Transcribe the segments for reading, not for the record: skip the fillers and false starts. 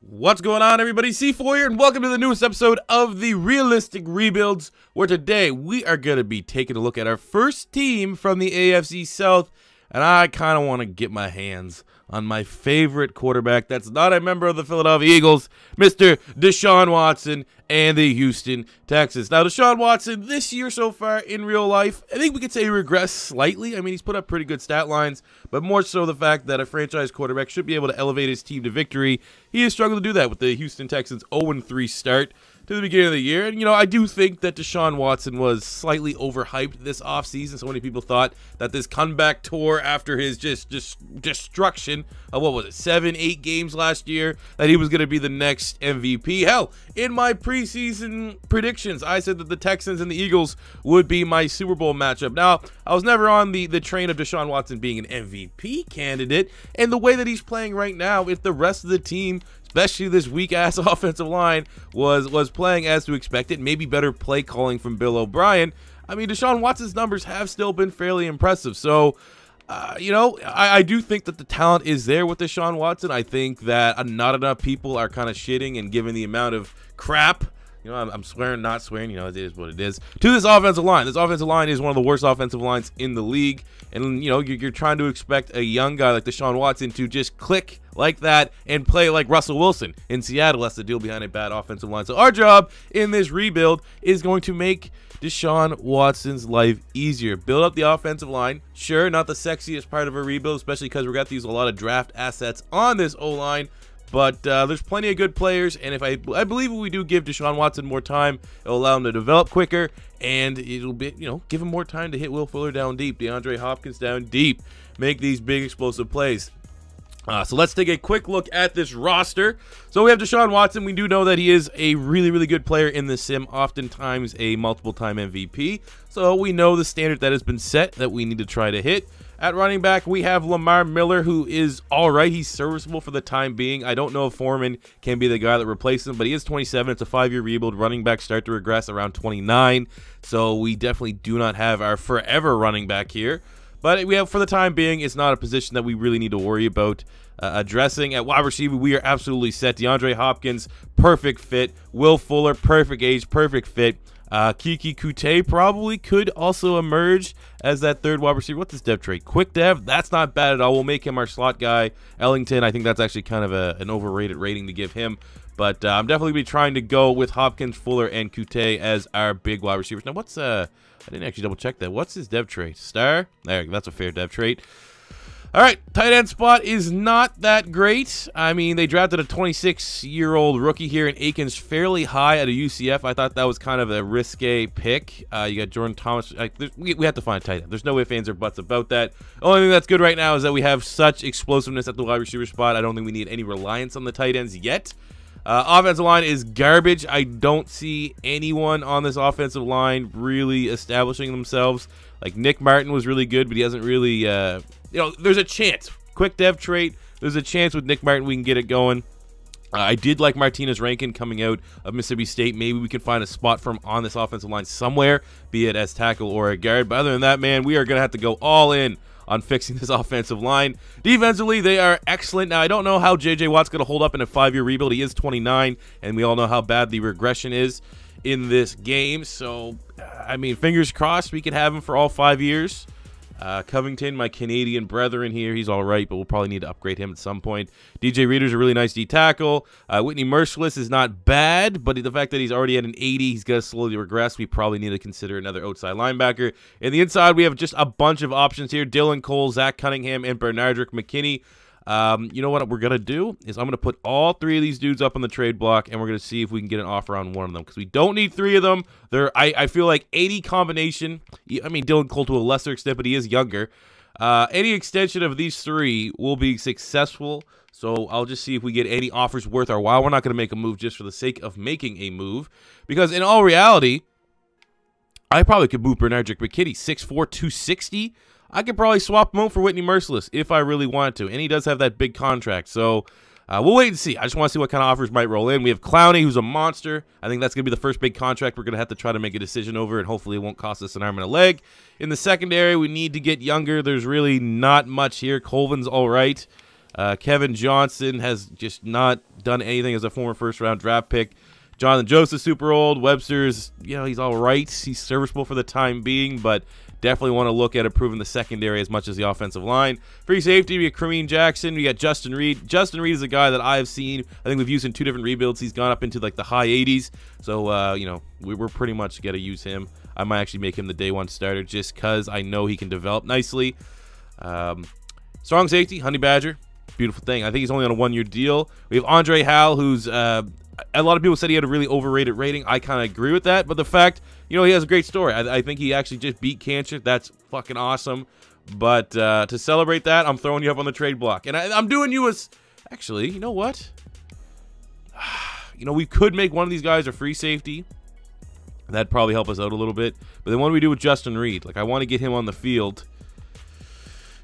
What's going on, everybody? C4 here, and welcome to the newest episode of the Realistic Rebuilds, where today we are going to be taking a look at our first team from the AFC South, and I kind of want to get my hands on my favorite quarterback that's not a member of the Philadelphia Eagles, Mr. Deshaun Watson and the Houston Texans. Now, Deshaun Watson, this year so far in real life, I think we could say he regressed slightly. I mean, he's put up pretty good stat lines, but more so the fact that a franchise quarterback should be able to elevate his team to victory. He has struggled to do that with the Houston Texans' 0-3 start to the beginning of the year. And, you know, I do think that Deshaun Watson was slightly overhyped this offseason. So many people thought that this comeback tour after his just destruction of, what was it, 7-8 games last year, that he was going to be the next MVP. Hell, in my preseason predictions, I said that the Texans and the Eagles would be my Super Bowl matchup. Now, I was never on the train of Deshaun Watson being an MVP candidate. And the way that he's playing right now, if the rest of the team, especially this weak-ass offensive line, was playing as to expected, maybe better play calling from Bill O'Brien, I mean, Deshaun Watson's numbers have still been fairly impressive. So, you know, I do think that the talent is there with Deshaun Watson. I think that not enough people are kind of shitting and giving the amount of crap, you know, I'm swearing, not swearing, you know, it is what it is, to this offensive line. This offensive line is one of the worst offensive lines in the league. And, you know, you're trying to expect a young guy like Deshaun Watson to just click like that and play like Russell Wilson in Seattle. That's the deal behind a bad offensive line. So our job in this rebuild is going to make Deshaun Watson's life easier. Build up the offensive line. Sure, not the sexiest part of a rebuild, especially because we're going to use a lot of draft assets on this O-line. But there's plenty of good players, and if I believe if we do give Deshaun Watson more time, it'll allow him to develop quicker, and it'll be, you know, give him more time to hit Will Fuller down deep, DeAndre Hopkins down deep, make these big explosive plays. So let's take a quick look at this roster. So we have Deshaun Watson. We do know that he is a really, really good player in the sim, oftentimes a multiple-time MVP. So we know the standard that has been set that we need to try to hit. At running back, we have Lamar Miller, who is all right. He's serviceable for the time being. I don't know if Foreman can be the guy that replaces him, but he is 27. It's a 5-year rebuild. Running backs start to regress around 29. So we definitely do not have our forever running back here. But we have, for the time being, it's not a position that we really need to worry about addressing. At wide receiver, we are absolutely set. DeAndre Hopkins, perfect fit. Will Fuller, perfect age, perfect fit. Kiki Kute probably could also emerge as that third wide receiver. What's his dev trait? Quick dev? That's not bad at all. We'll make him our slot guy. Ellington, I think that's actually kind of an overrated rating to give him. But I'm definitely going to be trying to go with Hopkins, Fuller, and Kute as our big wide receivers. Now, what's I didn't actually double check that. What's his dev trait? Star? There, that's a fair dev trait. All right, tight end spot is not that great. I mean, they drafted a 26-year-old rookie here in Aikens fairly high at a UCF. I thought that was kind of a risque pick. You got Jordan Thomas. We have to find a tight end. There's no ifs, ands, or buts about that. The only thing that's good right now is that we have such explosiveness at the wide receiver spot. I don't think we need any reliance on the tight ends yet. Offensive line is garbage. I don't see anyone on this offensive line really establishing themselves. Like, Nick Martin was really good, but he hasn't really, you know, there's a chance. Quick dev trait. There's a chance with Nick Martin we can get it going. I did like Martinez Rankin coming out of Mississippi State. Maybe we can find a spot for him on this offensive line somewhere, be it as tackle or a guard. But other than that, man, we are going to have to go all in on fixing this offensive line. Defensively, they are excellent. Now, I don't know how J.J. Watt's going to hold up in a 5-year rebuild. He is 29, and we all know how bad the regression is in this game. So, I mean, fingers crossed we can have him for all 5 years. Covington, my Canadian brethren here, he's all right, but we'll probably need to upgrade him at some point. DJ Reader's a really nice D tackle. Whitney Merciless is not bad, but the fact that he's already at an 80, he's going to slowly regress. We probably need to consider another outside linebacker. In the inside, we have just a bunch of options here. Dylan Cole, Zach Cunningham, and Bernardrick McKinney. You know what we're going to do is I'm going to put all 3 of these dudes up on the trade block, and we're going to see if we can get an offer on one of them, because we don't need 3 of them. I feel like 80 combination. I mean, Dylan Cole to a lesser extent, but he is younger. Any extension of these 3 will be successful, so I'll just see if we get any offers worth our while. We're not going to make a move just for the sake of making a move, because in all reality, I probably could move Bernardrick McKinney, 6'4", 260. I could probably swap him out for Whitney Merciless if I really wanted to, and he does have that big contract, so we'll wait and see. I just want to see what kind of offers might roll in. We have Clowney, who's a monster. I think that's going to be the first big contract we're going to have to try to make a decision over, and hopefully it won't cost us an arm and a leg. In the secondary, we need to get younger. There's really not much here. Colvin's all right. Kevin Johnson has just not done anything as a former first-round draft pick. Jonathan Joseph's super old. Webster's, you know, he's all right. He's serviceable for the time being, but definitely want to look at improving the secondary as much as the offensive line. Free safety, we got Kareem Jackson. We got Justin Reed. Justin Reed is a guy that I've seen. I think we've used in 2 different rebuilds. He's gone up into like the high 80s. So, you know, we're pretty much going to use him. I might actually make him the day 1 starter just because I know he can develop nicely. Strong safety, Honey Badger. Beautiful thing. I think he's only on a 1-year deal. We have Andre Howell, who's a lot of people said he had a really overrated rating. I kind of agree with that, but the fact, you know, he has a great story. I think he actually just beat cancer. That's fucking awesome. But to celebrate that, I'm throwing you up on the trade block, and I'm doing you as actually. You know what? You know, we could make one of these guys a free safety. That'd probably help us out a little bit. But then what do we do with Justin Reed? Like, I want to get him on the field.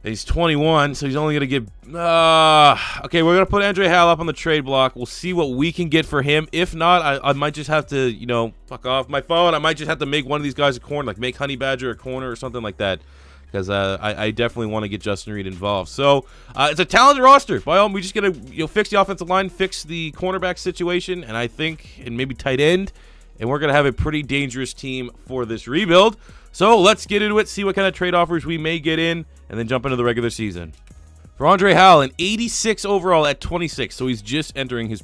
He's 21, so he's only going to get... okay, we're going to put Andre Howell up on the trade block. We'll see what we can get for him. If not, I might just have to, you know, fuck off my phone. I might just have to make one of these guys a corner, like make Honey Badger a corner or something like that. Because I definitely want to get Justin Reed involved. So, it's a talented roster. By all, we just got to fix the offensive line, fix the cornerback situation, and I think, and maybe tight end. And we're going to have a pretty dangerous team for this rebuild. So let's get into it, see what kind of trade offers we may get in, and then jump into the regular season. For Andre Howell, an 86 overall at 26, so he's just entering his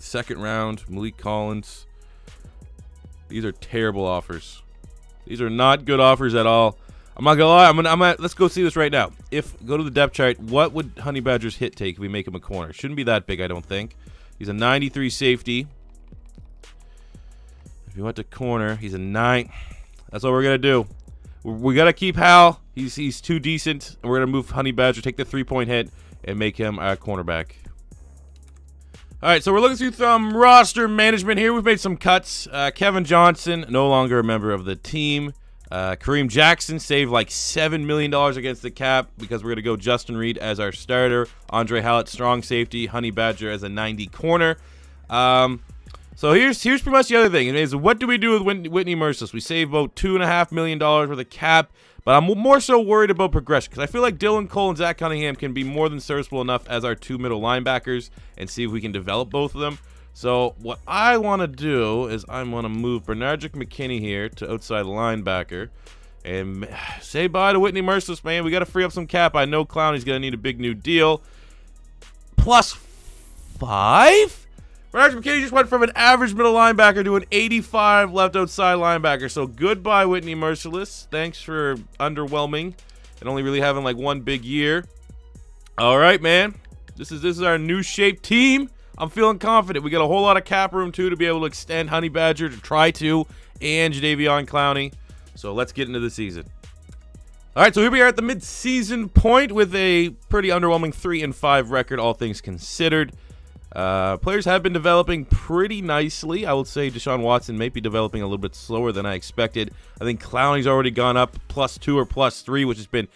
second round. Malik Collins. These are terrible offers. These are not good offers at all. I'm not gonna lie. Let's go see this right now. Go to the depth chart. What would Honey Badger's hit take if we make him a corner? Shouldn't be that big, I don't think. He's a 93 safety. If he went to corner, he's a 9. That's what we're going to do. We got to keep Hal. He's too decent. And we're going to move Honey Badger, take the 3-point hit, and make him our cornerback. All right, so we're looking through some roster management here. We've made some cuts. Kevin Johnson, no longer a member of the team. Kareem Jackson saved like $7 million against the cap because we're going to go Justin Reed as our starter. Andre Howell, strong safety. Honey Badger as a 90 corner. So here's pretty much the other thing. It is, what do we do with Whitney Merciless? We save about $2.5 million worth of cap, but I'm more so worried about progression because I feel like Dylan Cole and Zach Cunningham can be more than serviceable enough as our 2 middle linebackers and see if we can develop both of them. So what I want to do is I want to move Bernardrick McKinney here to outside linebacker and say bye to Whitney Merciless, man. We got to free up some cap. I know Clowney's going to need a big new deal. +5? Bernardrick McKinney just went from an average middle linebacker to an 85 left outside linebacker. So goodbye, Whitney Merciless. Thanks for underwhelming and only really having like 1 big year. All right, man. This is our new shaped team. I'm feeling confident. We got a whole lot of cap room, too, to be able to extend Honey Badger to try to, and Jadeveon Clowney. So let's get into the season. All right, so here we are at the mid-season point with a pretty underwhelming 3-5 record, all things considered. Players have been developing pretty nicely. I would say Deshaun Watson may be developing a little bit slower than I expected. I think Clowney's already gone up +2 or +3, which has been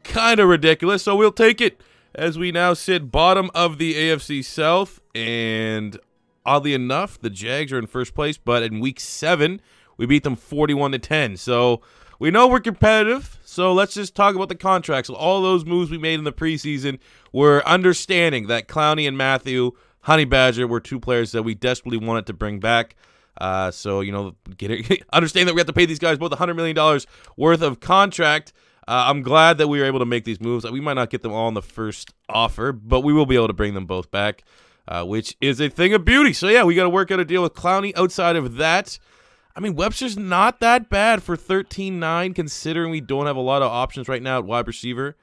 kind of ridiculous. So we'll take it as we now sit bottom of the AFC South. And oddly enough, the Jags are in first place. But in Week 7, we beat them 41-10. So we know we're competitive. So let's just talk about the contracts. All those moves we made in the preseason were understanding that Clowney and Mathieu, Honey Badger, were 2 players that we desperately wanted to bring back. So, you know, understand that we have to pay these guys both $100 million worth of contract. I'm glad that we were able to make these moves. We might not get them all in the first offer, but we will be able to bring them both back, which is a thing of beauty. So, yeah, we got to work out a deal with Clowney. Outside of that, I mean, Webster's not that bad for 13-9, considering we don't have a lot of options right now at wide receiver.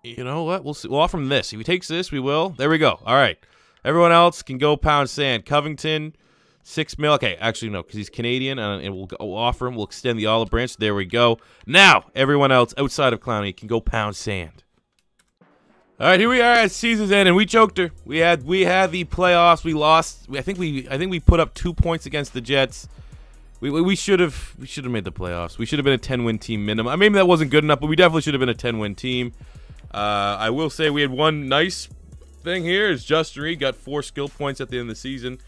You know what? We'll see. We'll offer him this. If he takes this, we will. There we go. All right. Everyone else can go pound sand. Covington, $6 million. Okay, actually, no, because he's Canadian, and we'll offer him. We'll extend the olive branch. There we go. Now, everyone else outside of Clowney can go pound sand. All right, here we are at season's end, and we choked her. We had the playoffs. We lost. I think we put up 2 points against the Jets. We should have made the playoffs. We should have been a 10-win team minimum. I mean, maybe that wasn't good enough, but we definitely should have been a 10-win team. I will say we had one nice thing here is Justin Reed got 4 skill points at the end of the season.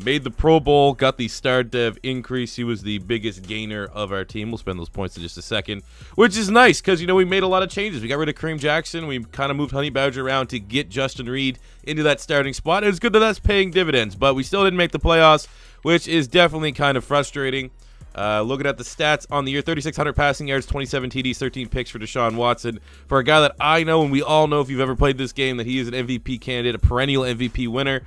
Made the Pro Bowl, got the star dev increase. He was the biggest gainer of our team. We'll spend those points in just a second, which is nice because, you know, we made a lot of changes. We got rid of Kareem Jackson. We kind of moved Honey Badger around to get Justin Reed into that starting spot. It's good that that's paying dividends, but we still didn't make the playoffs, which is definitely kind of frustrating. Looking at the stats on the year, 3,600 passing yards, 27 TDs, 13 picks for Deshaun Watson. For a guy that I know, and we all know if you've ever played this game, that he is an MVP candidate, a perennial MVP winner.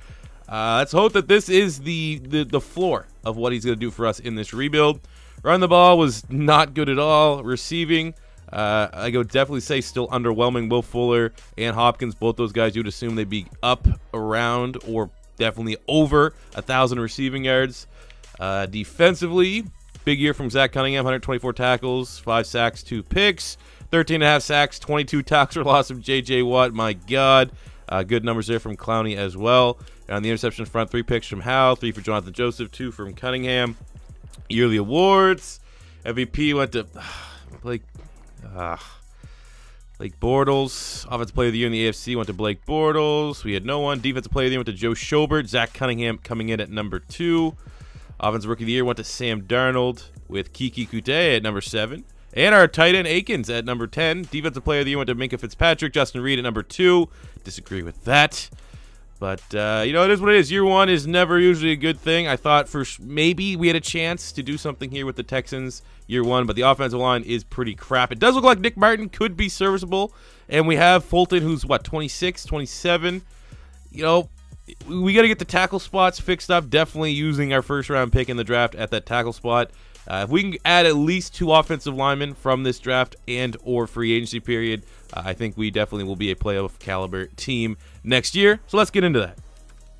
Let's hope that this is the floor of what he's going to do for us in this rebuild. Run the ball was not good at all. Receiving, I would definitely say still underwhelming. Will Fuller and Hopkins, both those guys, you'd assume they'd be up around or definitely over 1,000 receiving yards. Defensively, big year from Zach Cunningham, 124 tackles, 5 sacks, 2 picks, 13.5 sacks, 22 tackles for loss of J.J. Watt. My God. Good numbers there from Clowney as well. On the interception front, 3 picks from Howe, 3 for Jonathan Joseph, 2 from Cunningham. Yearly awards. MVP went to Blake Bortles. Offensive Player of the Year in the AFC went to Blake Bortles. We had no one. Defensive Player of the Year went to Joe Schobert. Zach Cunningham coming in at number 2. Offensive Rookie of the Year went to Sam Darnold with Kiki Kute at number 7. And our tight end Akins at number 10. Defensive Player of the Year went to Minkah Fitzpatrick. Justin Reed at number 2. Disagree with that. But, you know, it is what it is. Year 1 is never usually a good thing. I thought maybe we had a chance to do something here with the Texans year 1, but the offensive line is pretty crap. It does look like Nick Martin could be serviceable. And we have Fulton, who's, what, 26, 27? You know, we got to get the tackle spots fixed up. Definitely using our first-round pick in the draft at that tackle spot. If we can add at least 2 offensive linemen from this draft and or free agency period, I think we definitely will be a playoff caliber team next year. So let's get into that.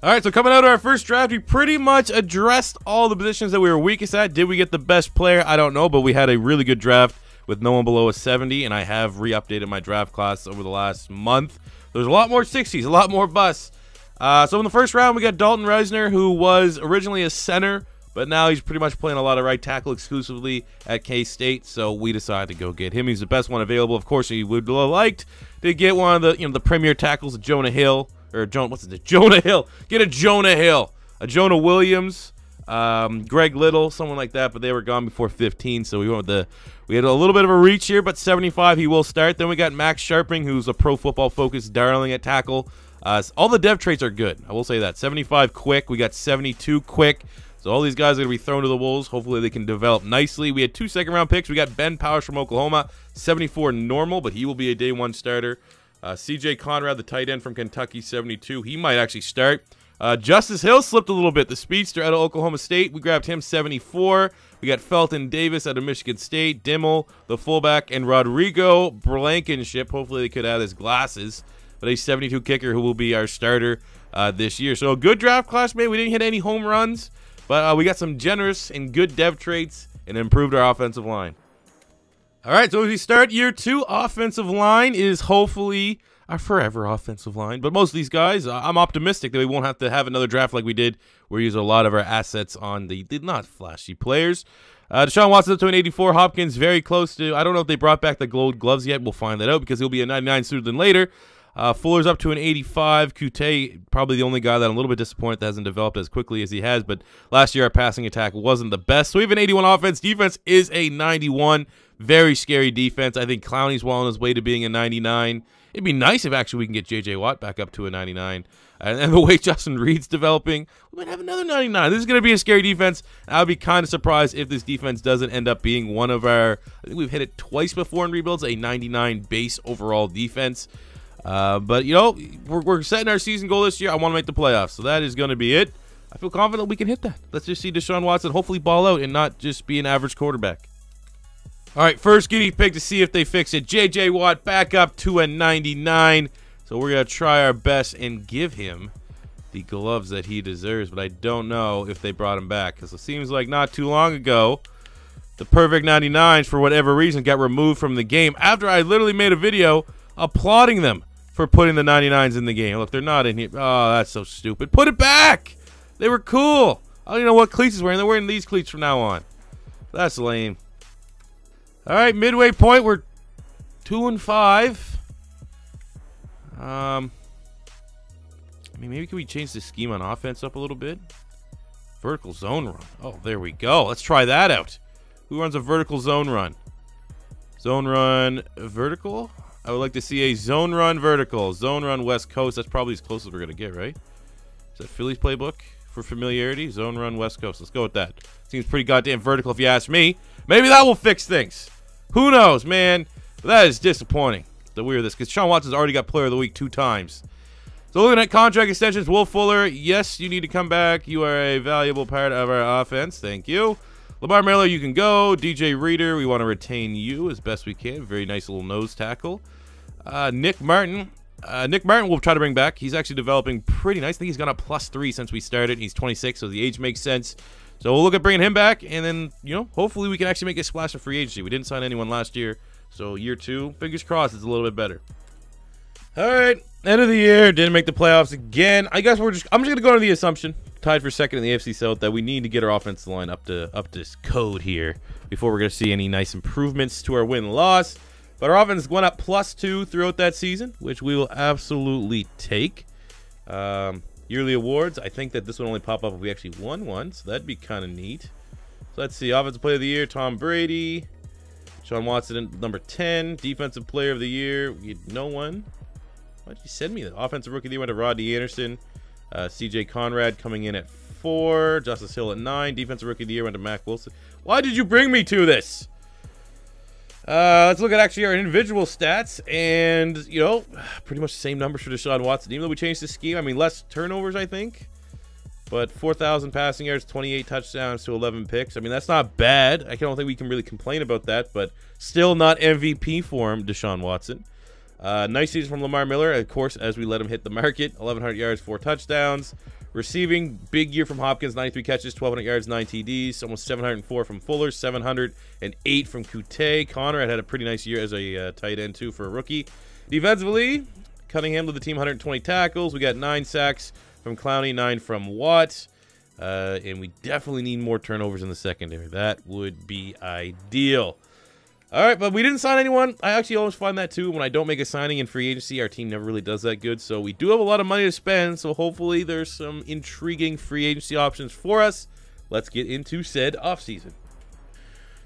All right, so coming out of our first draft, we pretty much addressed all the positions that we were weakest at. Did we get the best player? I don't know, but we had a really good draft with no one below a 70, and I have re-updated my draft class over the last month. There's a lot more 60s, a lot more busts. So in the first round, we got Dalton Reisner, who was originally a center, but now he's pretty much playing a lot of right tackle exclusively at K-State, so we decided to go get him. He's the best one available. Of course, he would have liked to get one of the, the premier tackles, Jonah Hill, or Jonah Hill. Get a Jonah Hill, a Jonah Williams, Greg Little, someone like that, but they were gone before 15, so we went with we had a little bit of a reach here, but 75 he will start. Then we got Max Sharping, who's a pro football focused darling at tackle. All the dev traits are good, I will say that. 75 quick, we got 72 quick. So all these guys are going to be thrown to the wolves. Hopefully they can develop nicely. We had 2 second-round picks. We got Ben Powers from Oklahoma, 74 normal, but he will be a day 1 starter. C.J. Conrad, the tight end from Kentucky, 72. He might actually start. Justice Hill slipped a little bit. The speedster out of Oklahoma State, we grabbed him, 74. We got Felton Davis out of Michigan State, Dimmel, the fullback, and Rodrigo Blankenship. Hopefully they could add his glasses. But a 72 kicker who will be our starter this year. So a good draft class, man. We didn't hit any home runs. But we got some generous and good dev traits and improved our offensive line. All right, so as we start year 2, offensive line is hopefully our forever offensive line. But most of these guys, I'm optimistic that we won't have to have another draft like we did, where we use a lot of our assets on the not flashy players. Deshaun Watson up to an 84. Hopkins very close to, I don't know if they brought back the gold gloves yet. We'll find that out because he'll be a 99 sooner than later. Fuller's up to an 85. Kute, probably the only guy that I'm a little bit disappointed that hasn't developed as quickly as he has, but last year our passing attack wasn't the best. So we have an 81 offense. Defense is a 91. Very scary defense. I think Clowney's well on his way to being a 99. It'd be nice if actually we can get J.J. Watt back up to a 99. And the way Justin Reed's developing, we might have another 99. This is going to be a scary defense. I would be kind of surprised if this defense doesn't end up being one of our, I think we've hit it twice before in rebuilds, a 99 base overall defense. But, you know, we're setting our season goal this year. I want to make the playoffs, so that is going to be it. I feel confident we can hit that. Let's just see Deshaun Watson hopefully ball out and not just be an average quarterback. All right, first guinea pig to see if they fix it. J.J. Watt back up to a 99. So we're going to try our best and give him the gloves that he deserves. But I don't know if they brought him back, because it seems like not too long ago, the perfect 99s, for whatever reason, got removed from the game after I literally made a video applauding them for putting the 99s in the game. Look, they're not in here. Oh, that's so stupid. Put it back. They were cool. I don't even know what cleats he's wearing. They're wearing these cleats from now on. That's lame. All right, midway point. We're 2-5. I mean, maybe can we change the scheme on offense up a little bit? Vertical zone run. Oh, there we go. Let's try that out. Who runs a vertical zone run? Zone run vertical? I would like to see a zone run vertical. Zone run West Coast. That's probably as close as we're going to get, right? Is that Philly's playbook for familiarity? Zone run West Coast. Let's go with that. Seems pretty goddamn vertical if you ask me. Maybe that will fix things. Who knows, man? But that is disappointing that we're this, because Deshaun Watson's already got player of the week 2 times. So looking at contract extensions, Will Fuller, yes, you need to come back. You are a valuable part of our offense. Thank you. Lamar Miller, you can go. DJ Reader, we want to retain you as best we can. Very nice little nose tackle. Nick Martin. Nick Martin we'll try to bring back. He's actually developing pretty nice. I think he's gone up +3 since we started. He's 26, so the age makes sense. So we'll look at bringing him back, and then, you know, hopefully we can actually make a splash of free agency. We didn't sign anyone last year, so year 2, fingers crossed, it's a little bit better. All right, end of the year, didn't make the playoffs again. I guess I'm just gonna go on the assumption, tied for second in the AFC South, that we need to get our offensive line up to code here before we're gonna see any nice improvements to our win-loss. But our offense went up +2 throughout that season, which we will absolutely take. Yearly awards, I think that this would only pop up if we actually won one, so that'd be kind of neat. So let's see, Offensive Player of the Year, Tom Brady. Deshaun Watson, number 10. Defensive Player of the Year, we had no one. Why'd you send me that? Offensive Rookie of the Year went to Rodney Anderson. CJ Conrad coming in at 4. Justice Hill at 9. Defensive Rookie of the Year went to Mac Wilson. Why did you bring me to this? Let's look at actually our individual stats, and, you know, pretty much the same numbers for Deshaun Watson, even though we changed the scheme. I mean, less turnovers, I think, but 4,000 passing yards, 28 touchdowns to 11 picks. I mean, that's not bad. I don't think we can really complain about that, but still not MVP form, Deshaun Watson. Nice season from Lamar Miller, of course, as we let him hit the market. 1,100 yards, 4 touchdowns. Receiving, big year from Hopkins, 93 catches, 1,200 yards, 9 TDs, almost 704 from Fuller, 708 from Coutee. Conrad had a pretty nice year as a tight end, too, for a rookie. Defensively, Cunningham led the team, 120 tackles. We got 9 sacks from Clowney, 9 from Watt. And we definitely need more turnovers in the secondary. That would be ideal. All right, but we didn't sign anyone. I actually always find that, too. When I don't make a signing in free agency, our team never really does that good. So we do have a lot of money to spend, so hopefully there's some intriguing free agency options for us. Let's get into said offseason.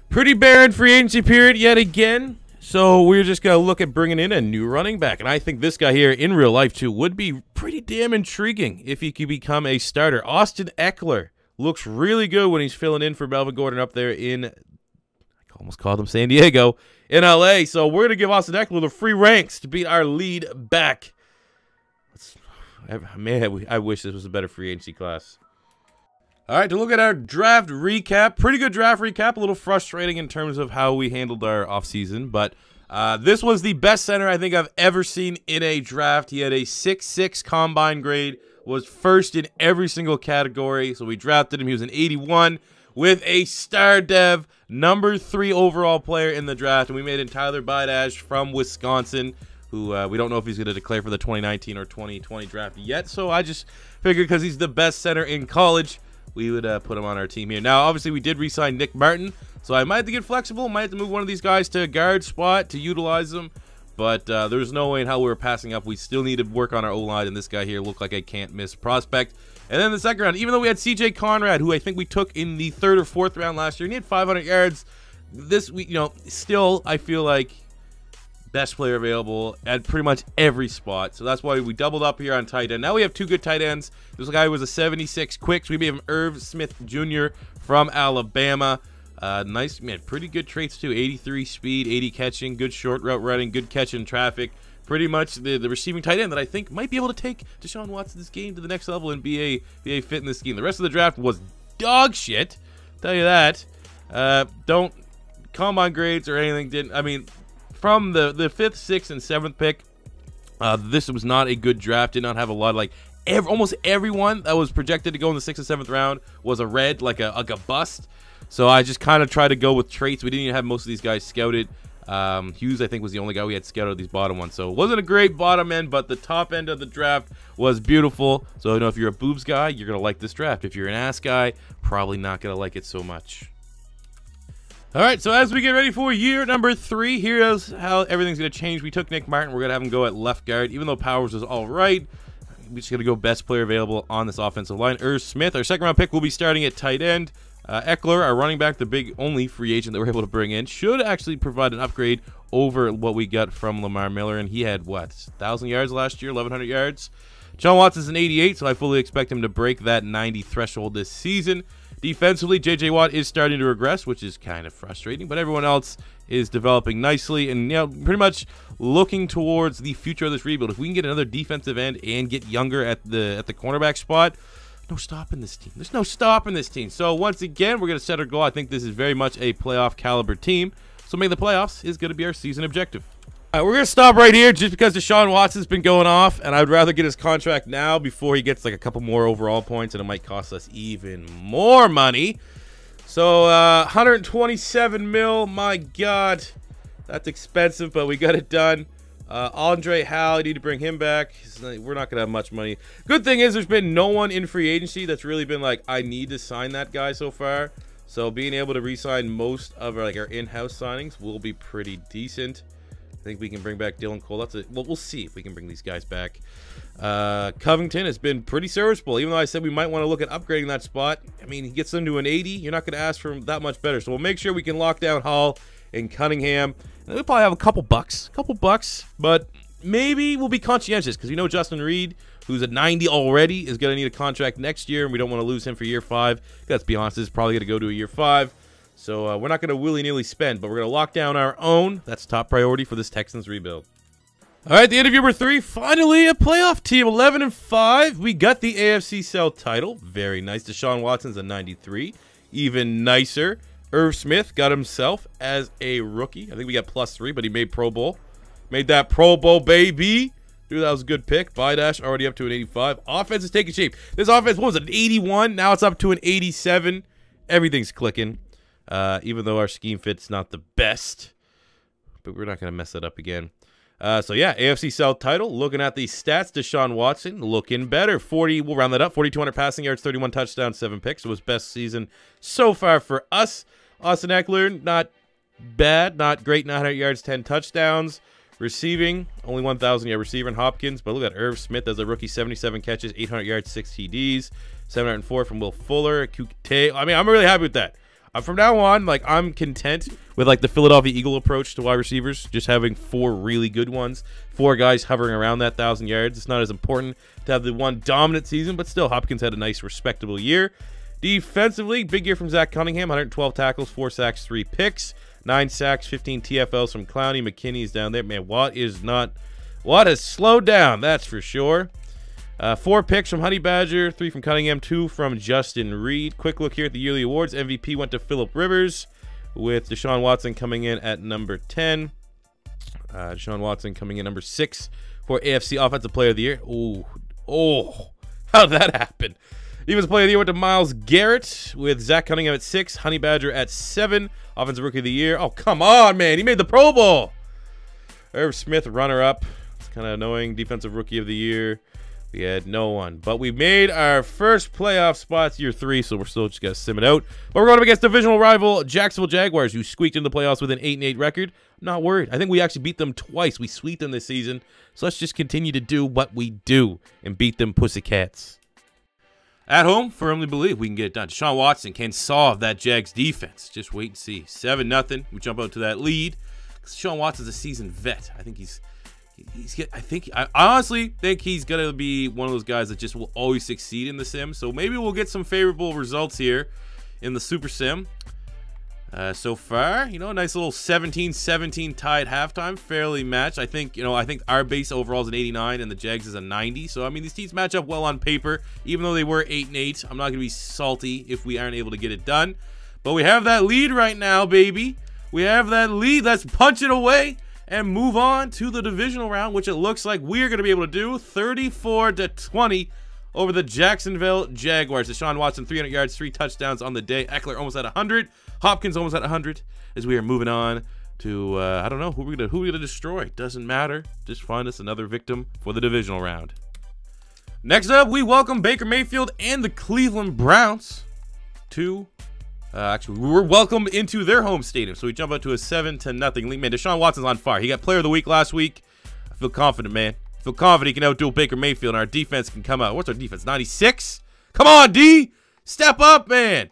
Pretty barren free agency period yet again. So we're just going to look at bringing in a new running back. And I think this guy here in real life, too, would be pretty damn intriguing if he could become a starter. Austin Eckler looks really good when he's filling in for Melvin Gordon up there in... almost called him San Diego, in LA. So we're going to give Austin Eckler the free ranks to beat our lead back. Man, I wish this was a better free agency class. All right, to look at our draft recap. Pretty good draft recap. A little frustrating in terms of how we handled our offseason. But this was the best center I think I've ever seen in a draft. He had a 6'6" combine grade. Was first in every single category. So we drafted him. He was an 81 with a star dev. Number 3 overall player in the draft, and we made him Tyler Bidash from Wisconsin, who we don't know if he's going to declare for the 2019 or 2020 draft yet, so I just figured because he's the best center in college, we would put him on our team here. Now, obviously, we did re-sign Nick Martin, so I might have to get flexible, might have to move one of these guys to a guard spot to utilize them, but there's no way in how we were passing up. We still need to work on our O-line, and this guy here looked like a can't-miss prospect. And then the second round, even though we had CJ Conrad, who I think we took in the 3rd or 4th round last year, and he had 500 yards. This week, you know, still I feel like best player available at pretty much every spot. So that's why we doubled up here on tight end. Now we have 2 good tight ends. This guy was a 76 quick, so we made him Irv Smith Jr. from Alabama. Nice, man, pretty good traits too. 83 speed, 80 catching, good short route running, good catch in traffic. Pretty much the receiving tight end that I think might be able to take Deshaun Watson's game to the next level and be a fit in this scheme. The rest of the draft was dog shit. I'll tell you that. Don't combine grades or anything. Didn't, I mean, from the 5th, 6th, and 7th pick, this was not a good draft. Did not have a lot of, like, almost everyone that was projected to go in the 6th and 7th round was a red, like a bust. So I just kind of tried to go with traits. We didn't even have most of these guys scouted. Hughes, I think, was the only guy we had scouted these bottom ones. So it wasn't a great bottom end, but the top end of the draft was beautiful. So, you know, if you're a boobs guy, you're going to like this draft. If you're an ass guy, probably not going to like it so much. All right, so as we get ready for year number 3, here's how everything's going to change. We took Nick Martin. We're going to have him go at left guard, even though Powers was all right. We just got to go best player available on this offensive line. Smith, our second round pick, will be starting at tight end. Eckler, our running back, the big only free agent that we're able to bring in, should actually provide an upgrade over what we got from Lamar Miller. And he had, what, 1,000 yards last year, 1,100 yards? Deshaun Watson's an 88, so I fully expect him to break that 90 threshold this season. Defensively, J.J. Watt is starting to regress, which is kind of frustrating, but everyone else is developing nicely and, pretty much looking towards the future of this rebuild. If we can get another defensive end and get younger at the cornerback spot, no stopping this team. There's no stopping this team. So once again, we're going to set our goal. I think this is very much a playoff caliber team. So making the playoffs is going to be our season objective. All right, we're going to stop right here just because Deshaun Watson's been going off, and I'd rather get his contract now before he gets like a couple more overall points, and it might cost us even more money. So 127 mil, my God, that's expensive, but we got it done. Andre Howell, I need to bring him back. We're not going to have much money. Good thing is there's been no one in free agency that's really been like, I need to sign that guy so far. So being able to re-sign most of our in-house signings will be pretty decent. I think we can bring back Dylan Cole. Well, we'll see if we can bring these guys back. Covington has been pretty serviceable, even though I said we might want to look at upgrading that spot. I mean, he gets them to an 80. You're not going to ask for him that much better. So we'll make sure we can lock down Hall and Cunningham. And we'll probably have a couple bucks, but maybe we'll be conscientious because we know Justin Reed, who's at 90 already, is going to need a contract next year, and we don't want to lose him for year 5. Let's be honest, this is probably going to go to a year 5. So we're not going to willy-nilly spend, but we're going to lock down our own. That's top priority for this Texans rebuild. All right, the end of number 3, finally a playoff team, 11-5. We got the AFC South title. Very nice. Deshaun Watson's a 93. Even nicer, Irv Smith got himself as a rookie. I think we got +3, but he made Pro Bowl. Made that Pro Bowl, baby. Dude, that was a good pick. Bidash already up to an 85. Offense is taking shape. This offense, what was it, an 81? Now it's up to an 87. Everything's clicking. Even though our scheme fit's not the best, but we're not going to mess that up again. So yeah, AFC South title. Looking at the stats, Deshaun Watson looking better. 40, we'll round that up. 4,200 passing yards, 31 touchdowns, 7 picks. It was best season so far for us. Austin Eckler, not bad, not great. 900 yards, 10 touchdowns. Receiving, only 1,000 yard receiver in Hopkins. But look at Irv Smith as a rookie, 77 catches, 800 yards, 6 TDs, 704 from Will Fuller. I mean, I'm really happy with that. From now on, I'm content with the Philadelphia Eagle approach to wide receivers, just having 4 really good ones, 4 guys hovering around that 1,000 yards. It's not as important to have the one dominant season, but still, Hopkins had a nice, respectable year. Defensively, big year from Zach Cunningham, 112 tackles, 4 sacks, 3 picks, 9 sacks, 15 TFLs from Clowney. McKinney's down there. Man, Watt has slowed down, that's for sure. 4 picks from Honey Badger, 3 from Cunningham, 2 from Justin Reed. Quick look here at the yearly awards. MVP went to Phillip Rivers, with Deshaun Watson coming in at number 10. Deshaun Watson coming in number 6 for AFC Offensive Player of the Year. Oh, how did that happen? Defensive Player of the Year went to Myles Garrett, with Zach Cunningham at 6, Honey Badger at 7. Offensive Rookie of the Year. Oh, come on, man. He made the Pro Bowl. Irv Smith, runner-up. It's kind of annoying. Defensive Rookie of the Year. We had no one, but we made our first playoff spots year 3, so we're still just going to sim it out. But we're going up against divisional rival Jacksonville Jaguars, who squeaked into the playoffs with an 8-8 record. I'm not worried. I think we actually beat them twice. We sweeped them this season, so let's just continue to do what we do and beat them pussycats. At home, firmly believe we can get it done. Deshaun Watson can solve that Jags defense. Just wait and see. 7-0. We jump out to that lead. Deshaun Watson's a seasoned vet. I think I honestly think he's gonna be one of those guys that just will always succeed in the sim. So maybe we'll get some favorable results here in the Super Sim. So far, nice little 17-17 tie at halftime, fairly matched. I think our base overall is an 89 and the Jags is a 90. So I mean, these teams match up well on paper, even though they were 8-8. I'm not gonna be salty if we aren't able to get it done. But we have that lead right now, baby. We have that lead. Let's punch it away and move on to the divisional round, which it looks like we're going to be able to do. 34-20 over the Jacksonville Jaguars. Deshaun Watson, 300 yards, 3 touchdowns on the day. Eckler almost at 100. Hopkins almost at 100. As we are moving on to, I don't know, who we're gonna destroy. Doesn't matter. Just find us another victim for the divisional round. Next up, we welcome Baker Mayfield and the Cleveland Browns to... actually, we're welcomed into their home stadium, so we jump out to a 7-0 lead. Man, Deshaun Watson's on fire. He got Player of the Week last week. I feel confident, man. Feel confident he can outdo Baker Mayfield, and our defense can come out. What's our defense? 96? Come on, D! Step up, man!